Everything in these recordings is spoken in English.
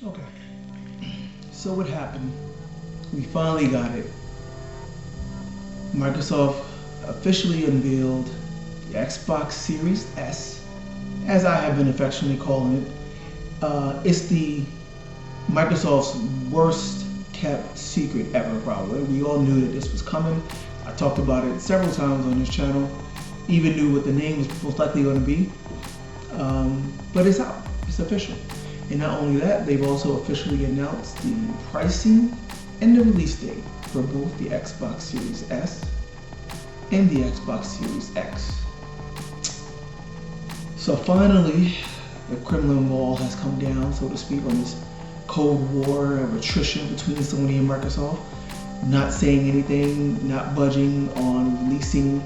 Okay, so what happened? We finally got it. Microsoft officially unveiled the Xbox Series S, as I have been affectionately calling it. It's the Microsoft's worst kept secret ever, probably. We all knew that this was coming. I talked about it several times on this channel. Even knew what the name was most likely going to be. But it's out. It's official. And not only that, they've also officially announced the pricing and the release date for both the Xbox Series S and the Xbox Series X. So finally, the Kremlin wall has come down, so to speak, on this Cold War of attrition between Sony and Microsoft. Not saying anything, not budging on releasing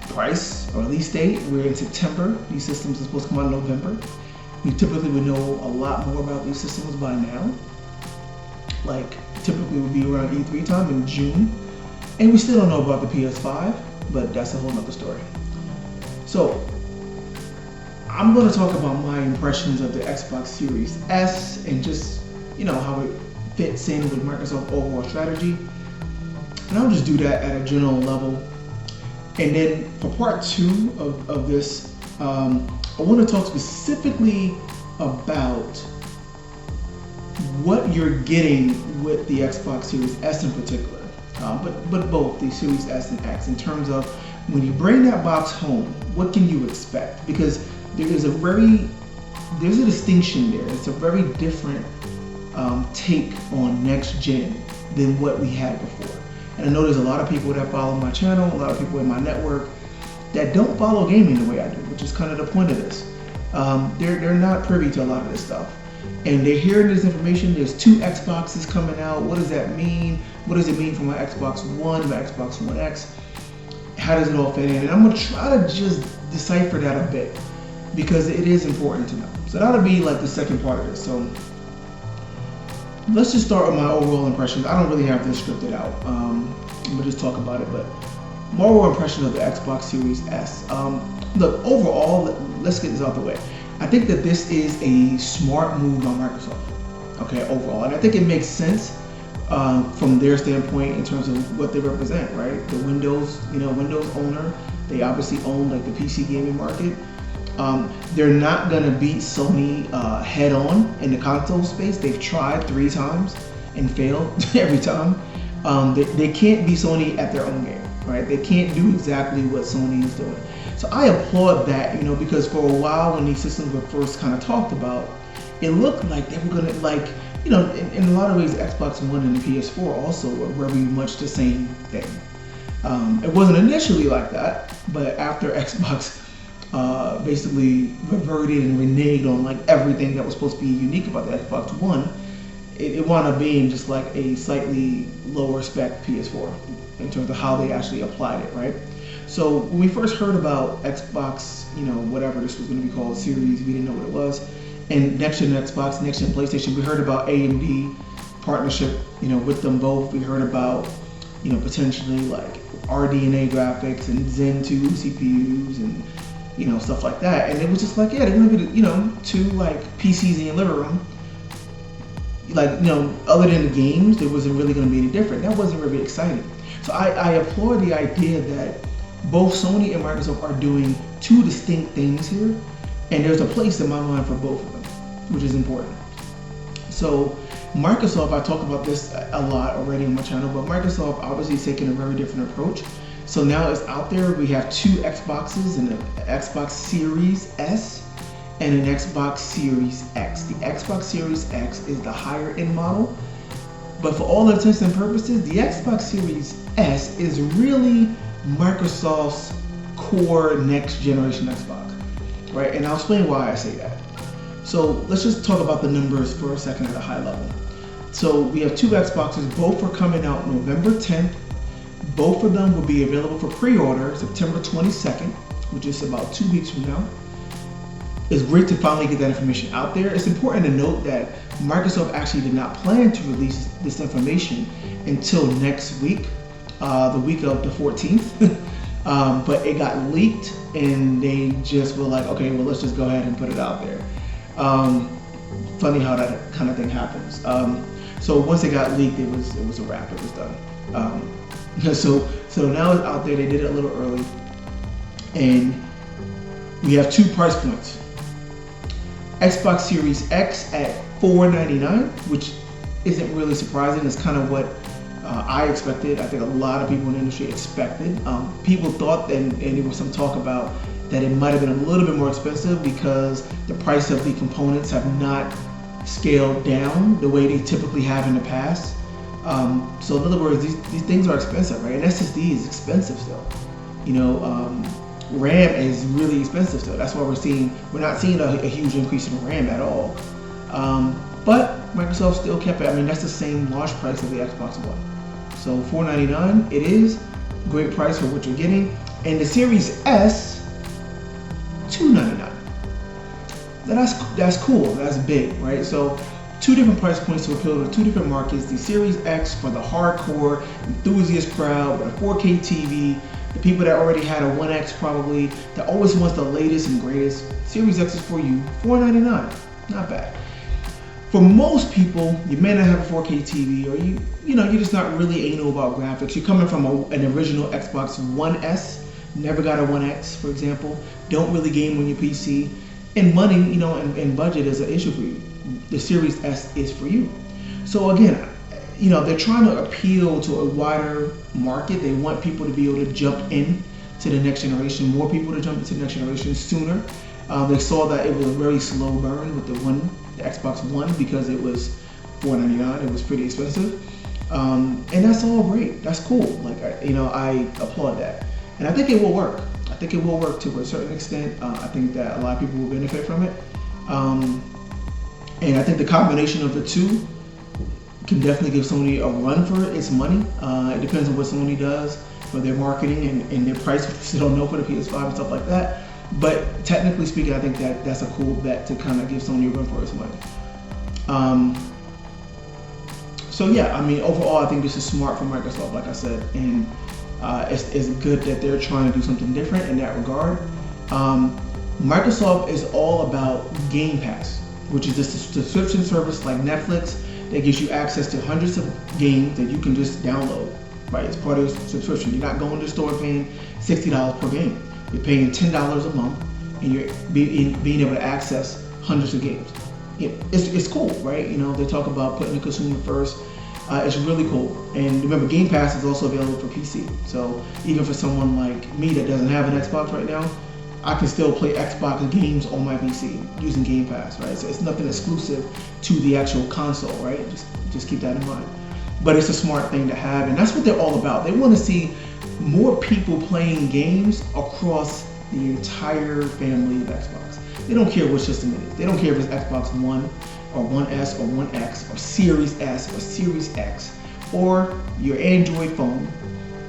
price or release date. We're in September. These systems are supposed to come out in November. We typically would know a lot more about these systems by now. Like, typically would be around E3 time in June. And we still don't know about the PS5, but that's a whole nother story. So, I'm going to talk about my impressions of the Xbox Series S and just, how it fits in with Microsoft's overall strategy. And I'll just do that at a general level. And then for part two of this, I want to talk specifically about what you're getting with the Xbox Series S in particular, but both the Series S and X in terms of when you bring that box home, what can you expect? Because there's a distinction there. It's a very different take on next gen than what we had before. And I know there's a lot of people that follow my channel, a lot of people in my network that don't follow gaming the way I do, which is kind of the point of this. They're not privy to a lot of this stuff. And they're hearing this information. There's 2 Xboxes coming out. What does that mean? What does it mean for my Xbox One, my Xbox One X? How does it all fit in? And I'm going to try to just decipher that a bit because it is important to know. So that'll be like the second part of this. So let's just start with my overall impressions. I don't really have this scripted out. I'm going to just talk about it, but my overall impression of the Xbox Series S. Look, overall, let's get this out the way. I think that this is a smart move by Microsoft, okay, overall. And I think it makes sense from their standpoint in terms of what they represent, right? The Windows owner, they obviously own like the PC gaming market. They're not gonna beat Sony head on in the console space. They've tried 3 times and failed every time. They can't be Sony at their own game, right? They can't do exactly what Sony is doing. So I applaud that, because for a while when these systems were first kind of talked about, it looked like they were gonna in a lot of ways, Xbox One and the PS4 also were very much the same thing. It wasn't initially like that, but after Xbox basically reverted and reneged on like everything that was supposed to be unique about the Xbox One, it wound up being just like a slightly lower spec PS4 in terms of how they actually applied it, right? So when we first heard about Xbox, whatever this was going to be called, Series, we didn't know what it was, and next gen Xbox, next gen PlayStation, we heard about AMD partnership, with them both. We heard about, potentially like RDNA graphics and Zen 2 CPUs and, stuff like that. And it was just like, yeah, they're going to be, 2 like PCs in your living room. Like, other than the games, there wasn't really going to be any different. That wasn't really exciting. So I applaud the idea that both Sony and Microsoft are doing 2 distinct things here, and there's a place in my mind for both of them, which is important. So Microsoft, I talked about this a lot already on my channel, but Microsoft obviously is taking a very different approach. So now it's out there, we have 2 Xboxes, and an Xbox Series S and an Xbox Series X. The Xbox Series X is the higher end model, but for all intents and purposes, the Xbox Series S is really Microsoft's core next generation Xbox, right? And I'll explain why I say that. So let's just talk about the numbers for a second at a high level. So we have 2 Xboxes, both are coming out November 10th. Both of them will be available for pre-order September 22nd, which is about 2 weeks from now. It's great to finally get that information out there. It's important to note that Microsoft actually did not plan to release this information until next week, the week of the 14th, but it got leaked and they just were like, okay, well, let's just go ahead and put it out there. funny how that kind of thing happens. So once it got leaked, it was a wrap. It was done. So now it's out there. They did it a little early, and we have 2 price points. Xbox Series X at $499, which isn't really surprising. It's kind of what I expected. I think a lot of people in the industry expected. People thought, and there was some talk about that it might have been a little bit more expensive because the price of the components have not scaled down the way they typically have in the past. So in other words, these things are expensive, right? An SSD is expensive still. RAM is really expensive still. That's why we're not seeing a huge increase in RAM at all. But Microsoft still kept it. I mean, that's the same launch price of the Xbox One. So $499, it is great price for what you're getting. And the Series S, $299. That's cool. That's big, right? So 2 different price points to appeal to 2 different markets. The Series X for the hardcore enthusiast crowd with a 4K TV. The people that already had a 1X probably, that always wants the latest and greatest. Series X is for you, $499. Not bad. For most people, you may not have a 4K TV, or you're just not really anal about graphics. You're coming from an original Xbox One S, never got a 1X, for example, don't really game on your PC, and money, and budget is an issue for you. The Series S is for you. So again, they're trying to appeal to a wider market. They want people to be able to jump in to the next generation, more people to jump into the next generation sooner. They saw that it was a very slow burn with the Xbox One because it was $499. It was pretty expensive, and that's all great. That's cool. I applaud that, and I think it will work. I think it will work to a certain extent. I think that a lot of people will benefit from it, and I think the combination of the 2 can definitely give Sony a run for its money. It depends on what Sony does for their marketing and their price, which we still don't know for the PS5 and stuff like that. But technically speaking, I think that's a cool bet to kind of give Sony a run for its money. So yeah, I mean, overall, I think this is smart for Microsoft, like I said, and it's good that they're trying to do something different in that regard. Microsoft is all about Game Pass, which is this subscription service like Netflix that gives you access to hundreds of games that you can just download, right? It's part of your subscription. You're not going to the store and paying $60 per game. You're paying $10 a month, and you're being able to access hundreds of games. It's cool, right? They talk about putting the consumer first. It's really cool. And remember, Game Pass is also available for PC. So even for someone like me that doesn't have an Xbox right now, I can still play Xbox games on my PC using Game Pass, right? So it's nothing exclusive to the actual console, right? Just keep that in mind. But it's a smart thing to have, and that's what they're all about. They want to see more people playing games across the entire family of Xbox. They don't care which system it is. They don't care if it's Xbox One or 1S or 1X or Series S or Series X or your Android phone,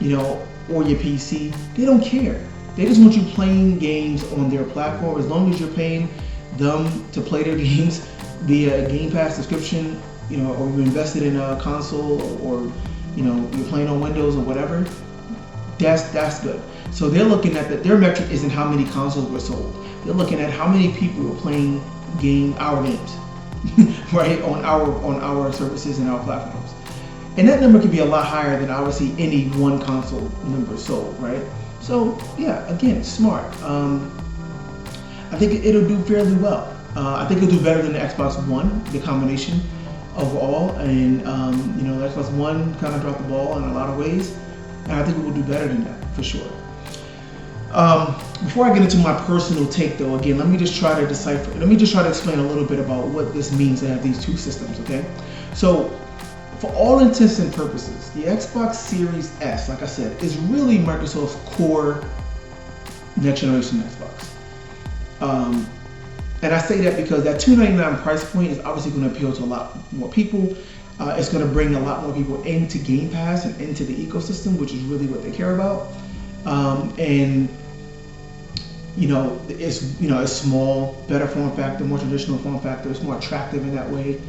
or your PC. They don't care. They just want you playing games on their platform. As long as you're paying them to play their games via a Game Pass subscription, or you invested in a console, or you're playing on Windows or whatever. That's good. So they're looking at that. Their metric isn't how many consoles were sold. They're looking at how many people were playing our games, right, on our services and our platforms. And that number could be a lot higher than obviously any one console number sold, right? So yeah, again, smart. I think it'll do fairly well. I think it'll do better than the Xbox One, the combination overall. And the Xbox One kind of dropped the ball in a lot of ways. And I think it will do better than that, for sure. Before I get into my personal take, though, again, let me just try to explain a little bit about what this means to have these 2 systems, okay? So, for all intents and purposes, the Xbox Series S, like I said, is really Microsoft's core next generation Xbox. And I say that because that $299 price point is obviously going to appeal to a lot more people. It's going to bring a lot more people into Game Pass and into the ecosystem, which is really what they care about. It's small, better form factor, more traditional form factor. It's more attractive in that way.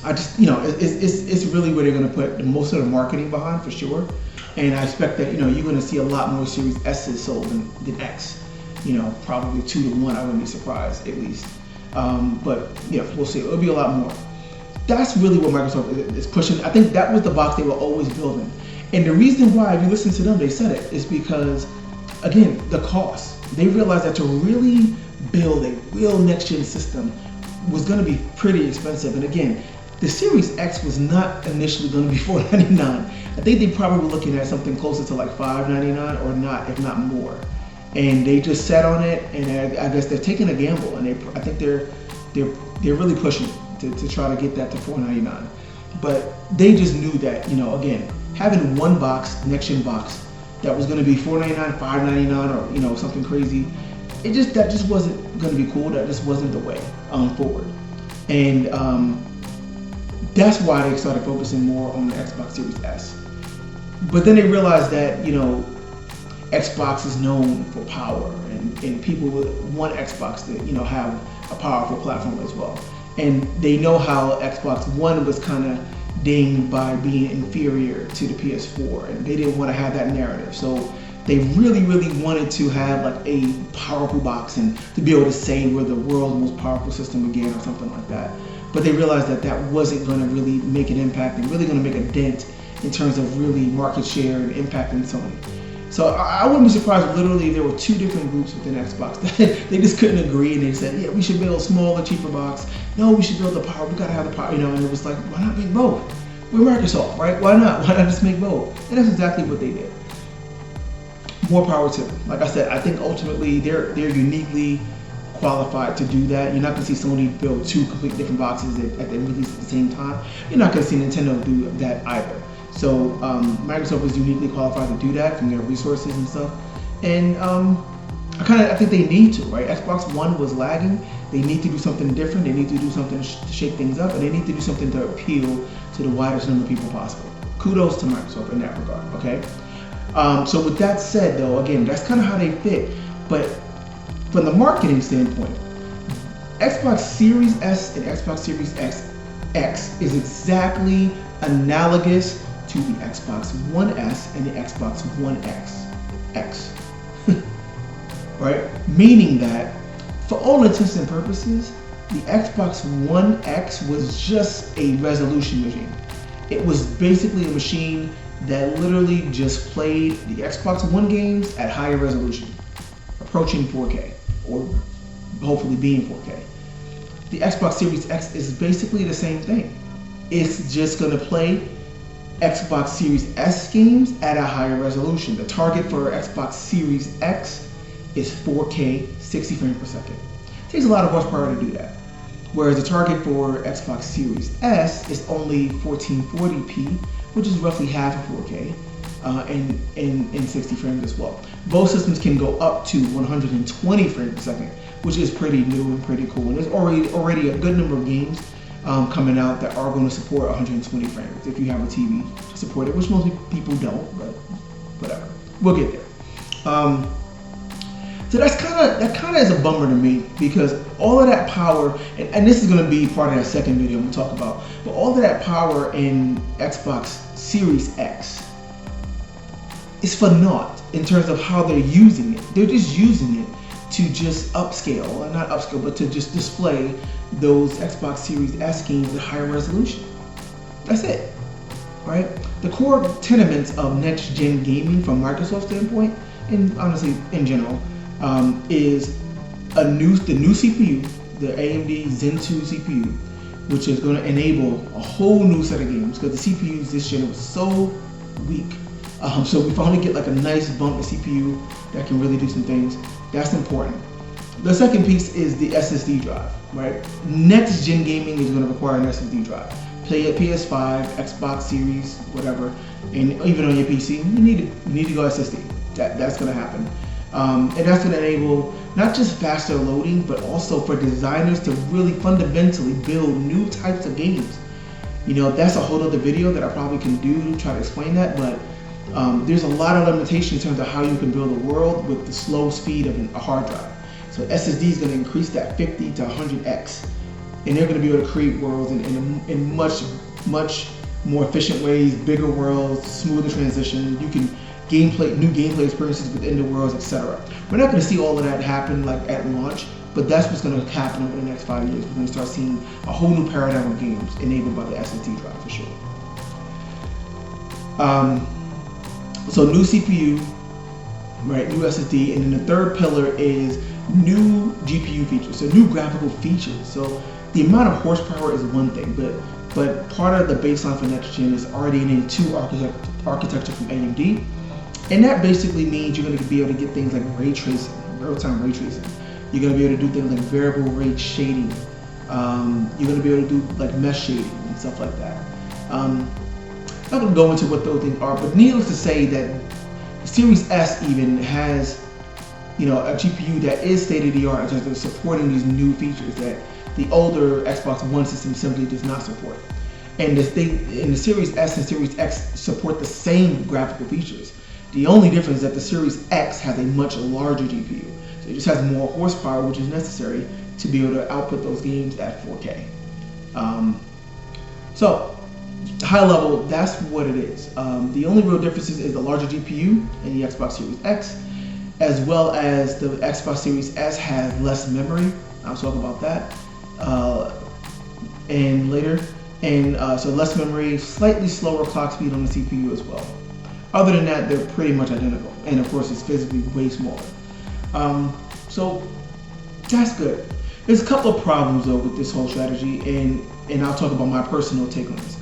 It's really where they're going to put most of the marketing behind, for sure. And I expect that you're going to see a lot more Series S's sold than X. Probably 2 to 1. I wouldn't be surprised, at least. But we'll see. It'll be a lot more. That's really what Microsoft is pushing. I think that was the box they were always building. And the reason why, if you listen to them, they said it, is because, again, the cost. They realized that to really build a real next-gen system was going to be pretty expensive. And again, the Series X was not initially going to be $499. I think they probably were looking at something closer to like $599 or not, if not more. And they just sat on it, and I guess they're taking a gamble, and I think they're really pushing to try to get that to $499. But they just knew that, again, having one box, next-gen box, that was going to be $499, $599, or something crazy, that just wasn't going to be cool. That just wasn't the way forward. And that's why they started focusing more on the Xbox Series S. But then they realized that, Xbox is known for power, and people want Xbox to, have a powerful platform as well. And they know how Xbox One was kind of dinged by being inferior to the PS4, and they didn't want to have that narrative. So they really, really wanted to have like a powerful box and to be able to say we're the world's most powerful system again or something like that. But they realized that that wasn't going to really make an impact and really going to make a dent in terms of really market share and impacting Sony. So I wouldn't be surprised if literally there were two different groups within Xbox that they just couldn't agree, and they said, yeah, we should build a smaller, cheaper box. No, we should build the power. We gotta have the power, and it was like, why not make both? We're Microsoft, right? Why not? Why not just make both? And that's exactly what they did. More power to them. Like I said, I think ultimately they're uniquely qualified to do that. You're not gonna see Sony build two completely different boxes at the release at the same time. You're not gonna see Nintendo do that either. So Microsoft was uniquely qualified to do that from their resources and stuff. And I think they need to, right? Xbox One was lagging. They need to do something different. They need to do something to shake things up, and they need to do something to appeal to the widest number of people possible. Kudos to Microsoft in that regard, okay? So with that said, though, again, that's kind of how they fit. But from the marketing standpoint, Xbox Series S and Xbox Series X is exactly analogous to the Xbox One S and the Xbox One X. Right? Meaning that, for all intents and purposes, the Xbox One X was just a resolution machine. It was basically a machine that literally just played the Xbox One games at higher resolution, approaching 4K, or hopefully being 4K. The Xbox Series X is basically the same thing. It's just going to play Xbox Series S games at a higher resolution. The target for Xbox Series X is 4K 60 frames per second. It takes a lot of horsepower to do that. Whereas the target for Xbox Series S is only 1440p, which is roughly half of 4K, in 60 frames as well. Both systems can go up to 120 frames per second, which is pretty new and pretty cool. And there's already a good number of games coming out that are going to support 120 frames if you have a TV to support it, which most people don't, but whatever. We'll get there. So that kind of is a bummer to me, because all of that power, and this is going to be part of that second video I'm going to talk about, but all of that power in Xbox Series X is for naught in terms of how they're using it. They're just using it to just upscale, not upscale, but to just display those Xbox Series S games at higher resolution. That's it, right? The core tenements of next-gen gaming from Microsoft's standpoint, and honestly in general, is the new CPU, the AMD Zen 2 CPU, which is going to enable a whole new set of games, because the CPUs this gen was so weak. So we finally get like a nice bump in CPU that can really do some things. That's important. The second piece is the SSD drive, right? Next gen gaming is going to require an SSD drive. Play at PS5, Xbox Series, whatever, and even on your PC, you need to go SSD. That's going to happen. And that's going to enable not just faster loading, but also for designers to really fundamentally build new types of games. That's a whole other video that I probably can do to try to explain that, but there's a lot of limitations in terms of how you can build a world with the slow speed of a hard drive. So SSD is going to increase that 50 to 100x, and they're going to be able to create worlds in much more efficient ways, bigger worlds, smoother transition. You can new gameplay experiences within the worlds, etc. We're not going to see all of that happen like at launch, But that's what's going to happen over the next 5 years. We're going to start seeing a whole new paradigm of games enabled by the SSD drive for sure. So new CPU, right? New SSD, and then the third pillar is new GPU features, so new graphical features. So the amount of horsepower is one thing, but part of the baseline for next gen is RDNA 2 architecture from AMD, and that basically means you're going to be able to get things like ray tracing, real-time ray tracing. You're going to be able to do things like variable rate shading. You're going to be able to do like mesh shading and stuff like that. I'm not going to go into what those things are, but needless to say that Series S even has, you know, a GPU that is state-of-the-art in terms of supporting these new features that the older Xbox One system simply does not support. And the Series S and Series X support the same graphical features. The only difference is that the Series X has a much larger GPU. So it just has more horsepower, which is necessary to be able to output those games at 4K. So, high level, that's what it is. The only real differences is the larger GPU in the Xbox Series X, as well as the Xbox Series S has less memory. I'll talk about that and later. And so less memory, slightly slower clock speed on the CPU as well. Other than that, they're pretty much identical. And of course, it's physically way smaller. So that's good. There's a couple of problems though with this whole strategy, and I'll talk about my personal take on this.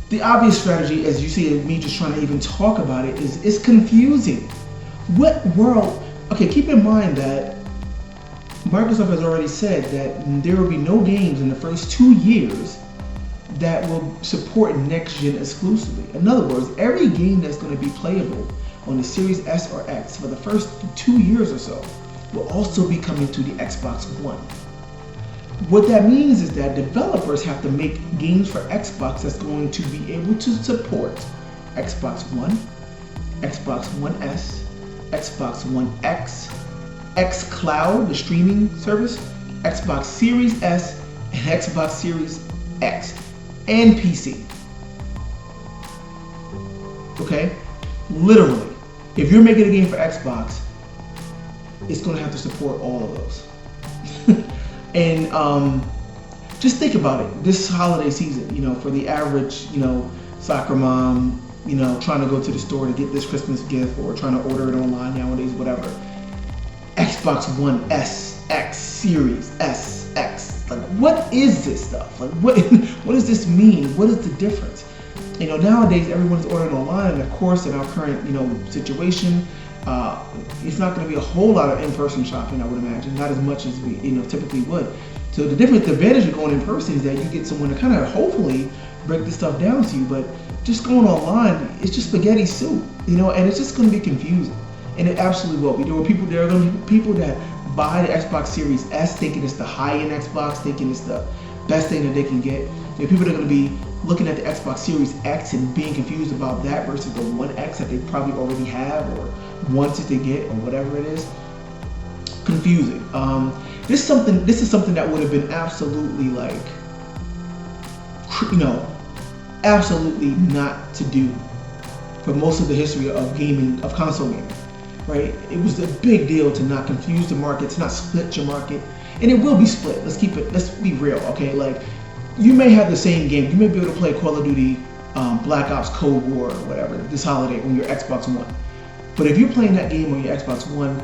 The obvious strategy, as you see me just trying to even talk about it, is it's confusing. What world? Okay, keep in mind that Microsoft has already said that there will be no games in the first 2 years that will support next gen exclusively. In other words, every game that's going to be playable on the Series S or X for the first 2 years or so will also be coming to the Xbox One. What that means is that developers have to make games for Xbox that's going to be able to support Xbox One, Xbox One S, Xbox One X, xCloud, the streaming service, Xbox Series S, and Xbox Series X, and PC. Okay? Literally, if you're making a game for Xbox, it's going to have to support all of those. And just think about it. This holiday season, you know, for the average, you know, soccer mom, you know, trying to go to the store to get this Christmas gift or trying to order it online nowadays, whatever. Xbox One S, X, Series S, X. Like, what is this stuff? Like, what does this mean? What is the difference? You know, nowadays everyone's ordering online, and of course, in our current, you know, situation, it's not going to be a whole lot of in-person shopping, I would imagine, not as much as we, you know, typically would. So the advantage of going in person is that you get someone to kind of hopefully break this stuff down to you. But just going online, it's just spaghetti soup, you know, and it's just going to be confusing. And it absolutely will be. There are going to be people that buy the Xbox Series S thinking it's the high-end Xbox, thinking it's the best thing that they can get. There are people that are going to be looking at the Xbox Series X and being confused about that versus the One X that they probably already have or wanted to get or whatever it is. Confusing. This is something that would have been absolutely like, you know, absolutely not to do for most of the history of gaming, of console gaming, right? It was a big deal to not confuse the market, to not split your market, and it will be split. Let's be real, okay? Like, you may have the same game. You may be able to play Call of Duty, Black Ops Cold War or whatever this holiday on your Xbox One. But if you're playing that game on your Xbox One,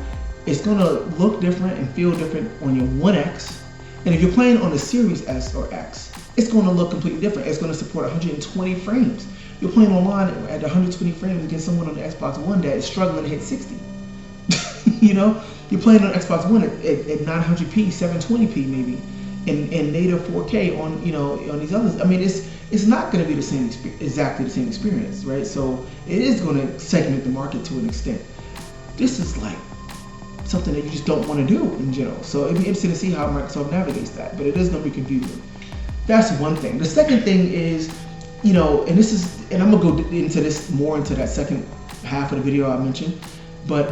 it's gonna look different and feel different on your One X. And if you're playing on the Series S or X, it's gonna look completely different. It's gonna support 120 frames. You're playing online at 120 frames against someone on the Xbox One that is struggling to hit 60. You know, you're playing on Xbox One at 900p, 720p maybe, and native 4K on, you know, on these others. I mean, it's not going to be the same exactly the same experience, right? So it is going to segment the market to an extent. This is like something that you just don't want to do in general. So it'd be interesting to see how Microsoft navigates that, but it is going to be confusing. That's one thing. The second thing is, you know, and I'm gonna go into this more into that second half of the video I mentioned, but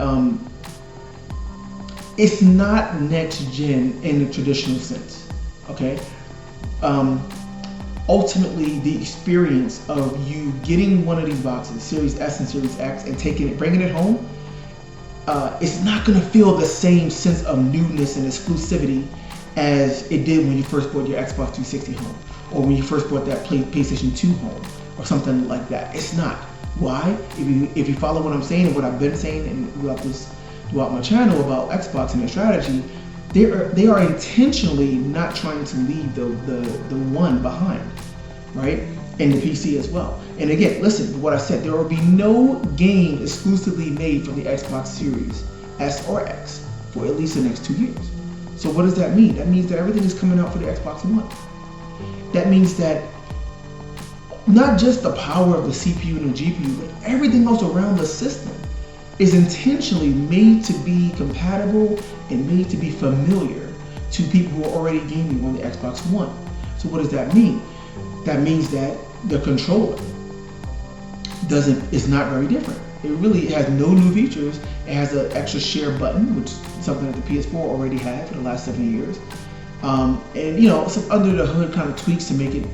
it's not next gen in the traditional sense. Okay. Ultimately, the experience of you getting one of these boxes, Series S and Series X, and bringing it home, it's not going to feel the same sense of newness and exclusivity as it did when you first bought your Xbox 360 home, or when you first bought that PlayStation 2 home, or something like that. It's not. Why? If you follow what I'm saying and what I've been saying and throughout my channel about Xbox and their strategy, they are intentionally not trying to leave the one behind, right? And the PC as well. And again, listen to what I said. There will be no game exclusively made for the Xbox Series S or X for at least the next 2 years. So what does that mean? That means that everything is coming out for the Xbox One. That means that not just the power of the CPU and the GPU, but everything else around the system is intentionally made to be compatible and made to be familiar to people who are already gaming on the Xbox One. So what does that mean? That means that the controller is not very different. It really has no new features. It has an extra share button, which is something that the PS4 already had for the last 7 years. And some under the hood kind of tweaks to make it,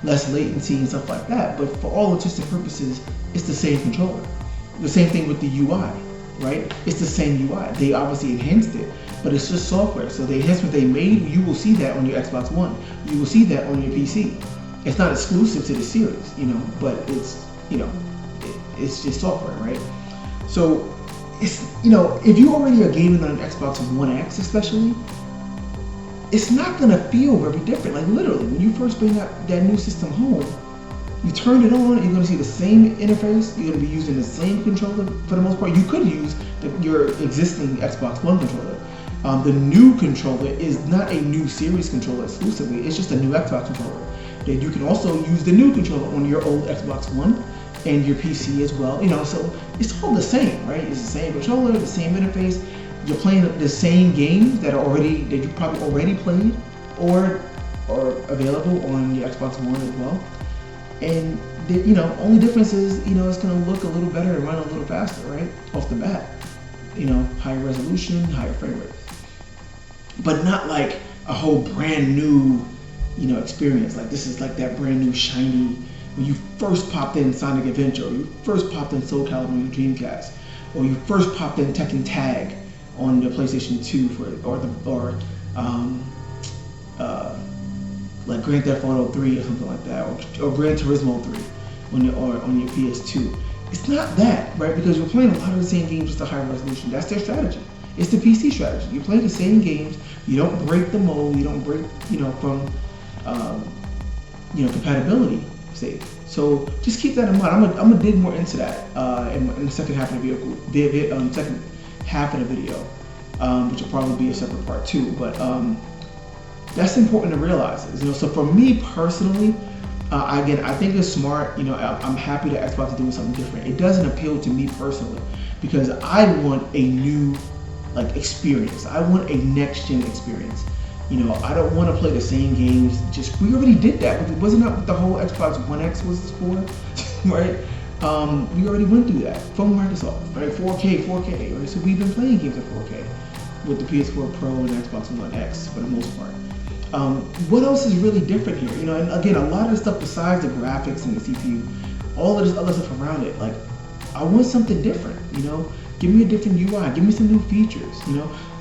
less latency and stuff like that. But for all intents and purposes, it's the same controller. The same thing with the UI, right? It's the same UI. They obviously enhanced it, but it's just software. So the enhancement they made, you will see that on your Xbox One. You will see that on your PC. It's not exclusive to the series, but it's, it's just software, right? So it's, if you already are gaming on an Xbox One X especially, it's not gonna feel very different. Like literally, when you first bring that new system home, you turn it on, you're gonna see the same interface, you're gonna be using the same controller for the most part. You could use your existing Xbox One controller. The new controller is not a new series controller exclusively, it's just a new Xbox controller. That you can also use the new controller on your old Xbox One and your PC as well. So it's all the same, right? It's the same controller, the same interface. You're playing the same games that you probably already played or available on your Xbox One as well. And the only difference is it's going to look a little better and run a little faster, right, off the bat. Higher resolution, higher frame rate, but not like a whole brand new experience. Like this is like that brand new shiny when you first popped in Sonic Adventure, or you first popped in Soul Calibur on your Dreamcast, or you first popped in Tekken Tag on the PlayStation 2 like Grand Theft Auto 3 or something like that, or Gran Turismo 3 on your PS2. It's not that, right? Because you're playing a lot of the same games with a higher resolution. That's their strategy. It's the PC strategy. You play the same games. You don't break the mold. You don't break, from compatibility sake. So just keep that in mind. I'm gonna dig more into that in the second half of the video. Second half of the video, which will probably be a separate part too. But that's important to realize. So for me personally, again, I think it's smart. I'm happy that Xbox is doing something different. It doesn't appeal to me personally because I want a new experience. I want a next gen experience. I don't want to play the same games. We already did that. Wasn't that what the whole Xbox One X was for, right? We already went through that from Microsoft, right? 4K, right? So we've been playing games at 4K with the PS4 Pro and Xbox One X for the most part. What else is really different here? And again, a lot of the stuff besides the graphics and the CPU, all of this other stuff around it, I want something different, Give me a different UI, give me some new features,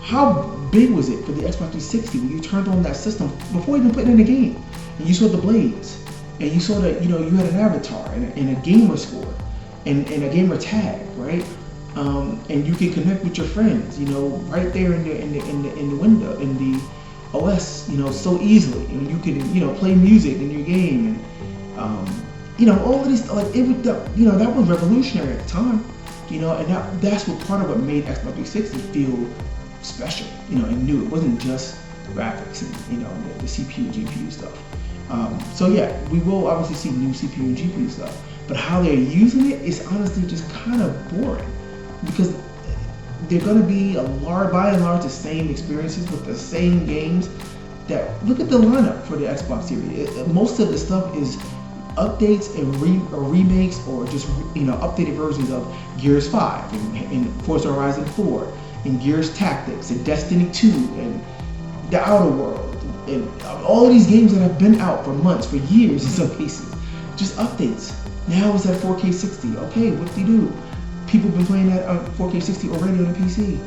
How big was it for the Xbox 360 when you turned on that system before even putting in the game? And you saw the blades, and you saw that, you had an avatar and a gamer score and a gamer tag, right? And you can connect with your friends, right there in the window, in the OS, so easily. And you can, play music in your game, and all of this, that was revolutionary at the time, and that's what part of what made Xbox 360 feel special, and new. It wasn't just graphics and the CPU, GPU stuff. So yeah, we will obviously see new CPU and GPU stuff, but how they're using it is honestly just kind of boring because they're going to be by and large the same experiences with the same games. Look at the lineup for the Xbox Series. Most of the stuff is updates and remakes or just updated versions of Gears 5 and Forza Horizon 4 and Gears Tactics and Destiny 2 and The Outer World and all of these games that have been out for months, for years in some cases. Just updates. Now it's at 4K 60. Okay, what do you do? People have been playing at 4K 60 already on the PC.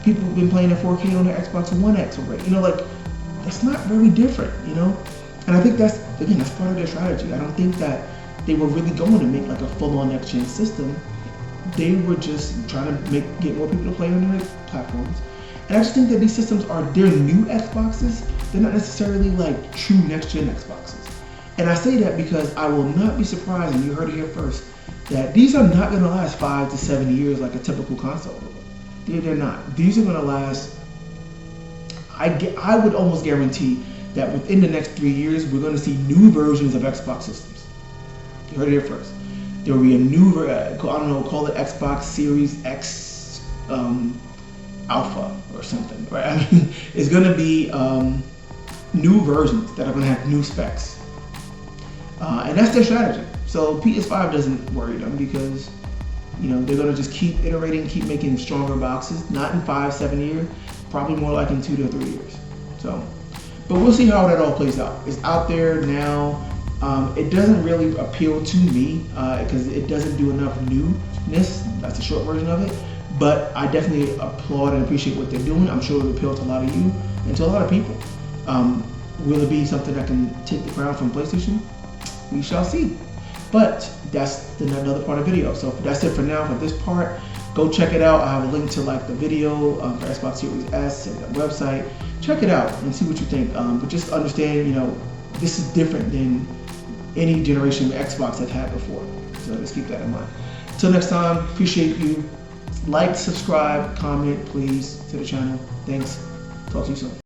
People have been playing at 4K on the Xbox One X already. You know, like, that's not very different, you know? And I think that's part of their strategy. I don't think that they were really going to make like a full-on next-gen system. They were just trying to get more people to play on their platforms. And I just think that these systems they're new Xboxes. They're not necessarily like true next-gen Xboxes. And I say that because I will not be surprised, and you heard it here first, that these are not going to last 5 to 7 years like a typical console will. They're not. These are going to last, I would almost guarantee that within the next 3 years, we're going to see new versions of Xbox systems. You heard it here first. There will be a new, I don't know, call it Xbox Series X Alpha or something, right? I mean, it's going to be new versions that are going to have new specs. And that's their strategy. So PS5 doesn't worry them because, you know, they're going to just keep iterating, keep making stronger boxes, not in 5-7 years, probably more like in 2 to 3 years. So, but we'll see how that all plays out. It's out there now. It doesn't really appeal to me because it doesn't do enough newness. That's the short version of it. But I definitely applaud and appreciate what they're doing. I'm sure it'll appeal to a lot of you and to a lot of people. Will it be something that can take the crown from PlayStation? We shall see. But that's another part of the video. So that's it for now for this part. Go check it out. I have a link to like the video for Xbox Series S and the website. Check it out and see what you think. But just understand, you know, this is different than any generation of Xbox I've had before. So let's keep that in mind. Until next time, appreciate you. Like, subscribe, comment, please, to the channel. Thanks. Talk to you soon.